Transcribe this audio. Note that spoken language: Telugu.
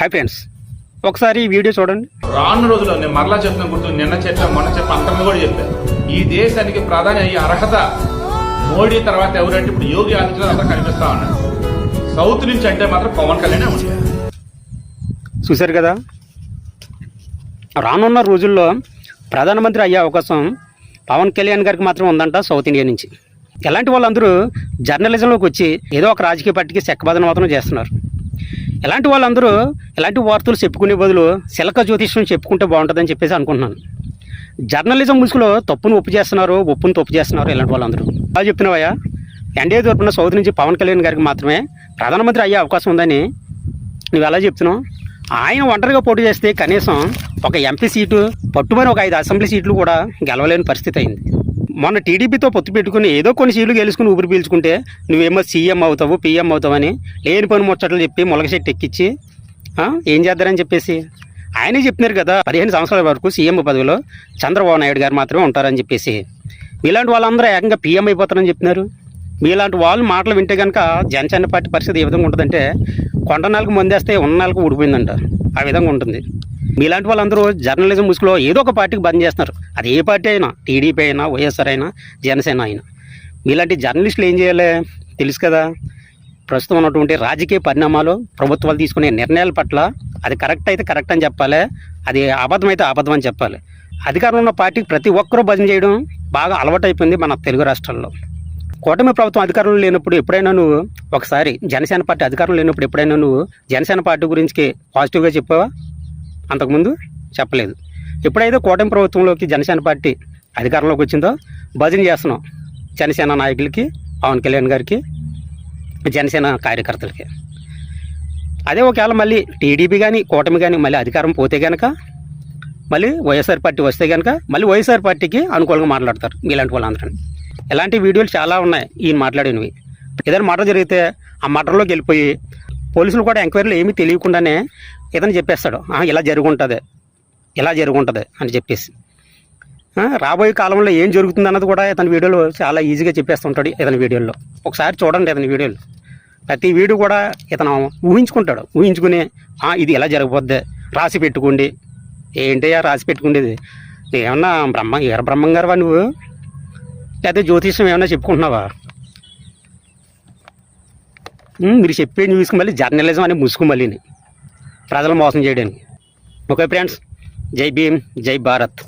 హాయ్ ఫ్రెండ్స్, ఒకసారి ఈ వీడియో చూడండి. రాను రోజుల్లో నేను మరలా చెప్పిన గుర్తు నిన్న చెప్పాను, మొన్న చెప్పాను, అంతకుముందు కూడా చెప్పాను. ఈ దేశానికి ప్రధాని అయ్యే అర్హత మోడీ తర్వాత ఎవరంటే ఇప్పుడు యోగి ఆదిత్యనాథ్ అంతా కనిపిస్తా ఉన్నాడు. సౌత్ నుంచి అంటే మాత్రం పవన్ కళ్యాణ్ ఉంటాడు. చూశారు కదా, రానున్న రోజుల్లో ప్రధానమంత్రి అయ్యే అవకాశం పవన్ కళ్యాణ్ గారికి మాత్రం ఉందంట సౌత్ ఇండియా నుంచి. ఎలాంటి వాళ్ళందరూ జర్నలిజంలోకి వచ్చి ఏదో ఒక రాజకీయ పార్టీకి చెక్కబదన మాత్రం చేస్తున్నారు. ఎలాంటి వాళ్ళందరూ ఎలాంటి వార్తలు చెప్పుకునే బదులు శిలక జ్యోతిష్యం చెప్పుకుంటే బాగుంటుందని చెప్పేసి అనుకుంటున్నాను. జర్నలిజం ముసుగులో తప్పును ఒప్పు చేస్తున్నారు, ఒప్పును తప్పు చేస్తున్నారు ఇలాంటి వాళ్ళందరూ. బాగా చెప్తున్నావయ్యా, ఎన్డీఏ తరపున సౌత్ నుంచి పవన్ కళ్యాణ్ గారికి మాత్రమే ప్రధానమంత్రి అయ్యే అవకాశం ఉందని నువ్వు ఎలా చెప్తున్నావు? ఆయన ఒంటరిగా పోటీ చేస్తే కనీసం ఒక ఎంపీ సీటు పట్టుమని ఒక 5 అసెంబ్లీ సీట్లు కూడా గెలవలేని పరిస్థితి అయింది. మొన్న టీడీపీతో పొత్తు పెట్టుకుని ఏదో కొన్ని సీట్లు గెలుచుకుని ఊపిరి పీల్చుకుంటే నువ్వేమో సీఎం అవుతావు, పీఎం అవుతావని లేని పని ముచ్చట్లు చెప్పి మొలగశెట్టి ఎక్కించి ఏం చేద్దారని చెప్పేసి ఆయనే చెప్తున్నారు కదా, 15 సంవత్సరాల వరకు సీఎం పదవిలో చంద్రబాబు నాయుడు గారు మాత్రమే ఉంటారని చెప్పేసి. మీలాంటి వాళ్ళందరూ ఏకంగా పీఎం అయిపోతారని చెప్తున్నారు. మీలాంటి వాళ్ళు మాటలు వింటే కనుక జనసేన పార్టీ పరిస్థితి ఏ విధంగా ఉంటుందంటే, కొండ నెలకు మందేస్తే ఉన్న నెలకు ఊడిపోయిందంట, ఆ విధంగా ఉంటుంది. మీలాంటి వాళ్ళందరూ జర్నలిజం ముసుగులో ఏదో ఒక పార్టీకి బంద్ చేస్తున్నారు. అది ఏ పార్టీ అయినా, టీడీపీ అయినా, వైఎస్ఆర్ అయినా, జనసేన అయినా. మీలాంటి జర్నలిస్టులు ఏం చేయాలి తెలుసు కదా. ప్రస్తుతం ఉన్నటువంటి రాజకీయ పరిణామాలు, ప్రభుత్వాలు తీసుకునే నిర్ణయాల పట్ల అది కరెక్ట్ అయితే కరెక్ట్ అని చెప్పాలి, అది అబద్ధం అయితే అబద్ధం అని చెప్పాలి. అధికారంలో ఉన్న పార్టీకి ప్రతి ఒక్కరూ భజన చేయడం బాగా అలవాటైపోయింది మన తెలుగు రాష్ట్రాల్లో. కూటమి ప్రభుత్వం అధికారంలో లేనప్పుడు ఎప్పుడైనా నువ్వు ఒకసారి జనసేన పార్టీ అధికారంలో లేనప్పుడు ఎప్పుడైనా నువ్వు జనసేన పార్టీ గురించి పాజిటివ్గా చెప్పావా? అంతకుముందు చెప్పలేదు. ఎప్పుడైతే కూటమి ప్రభుత్వంలోకి జనసేన పార్టీ అధికారంలోకి వచ్చిందో భజన చేస్తున్నాం జనసేన నాయకులకి, పవన్ కళ్యాణ్ గారికి, జనసేన కార్యకర్తలకి. అదే ఒకవేళ మళ్ళీ టీడీపీ కానీ కూటమి కానీ మళ్ళీ అధికారం పోతే కనుక, మళ్ళీ వైఎస్ఆర్ పార్టీ వస్తే కనుక మళ్ళీ వైఎస్ఆర్ పార్టీకి అనుకూలంగా మాట్లాడతారు మీలాంటి వాళ్ళందరూ. ఇలాంటి వీడియోలు చాలా ఉన్నాయి ఈయన మాట్లాడినవి. ఏదైనా మర్డర్ జరిగితే ఆ మర్డర్లోకి వెళ్ళిపోయి పోలీసులు కూడా ఎంక్వైరీలో ఏమీ తెలియకుండానే ఏదైనా చెప్పేస్తాడు, ఇలా జరుగుంటుంది, ఇలా జరుగుంటుంది అని చెప్పేసి. రాబోయే కాలంలో ఏం జరుగుతుంది అన్నది కూడా ఇతని వీడియోలో చాలా ఈజీగా చెప్పేస్తుంటాడు. ఇతని వీడియోలో ఒకసారి చూడండి, ఇతని వీడియోలో ప్రతి వీడియో కూడా ఇతను ఊహించుకుంటాడు. ఊహించుకుని ఇది ఎలా జరగబోద్ది రాసి పెట్టుకోండి. ఏంటయ్యా రాసి పెట్టుకుండేది? ఏమన్నా బ్రహ్మం గారువా నువ్వు, లేకపోతే జ్యోతిష్యం ఏమన్నా చెప్పుకుంటున్నావా? మీరు చెప్పే న్యూస్కి మళ్ళీ జర్నలిజం అని ముసుగు మళ్ళీని ప్రజలు మోసం చేయడానికి. ఓకే ఫ్రెండ్స్, జై భీమ్, జై భారత్.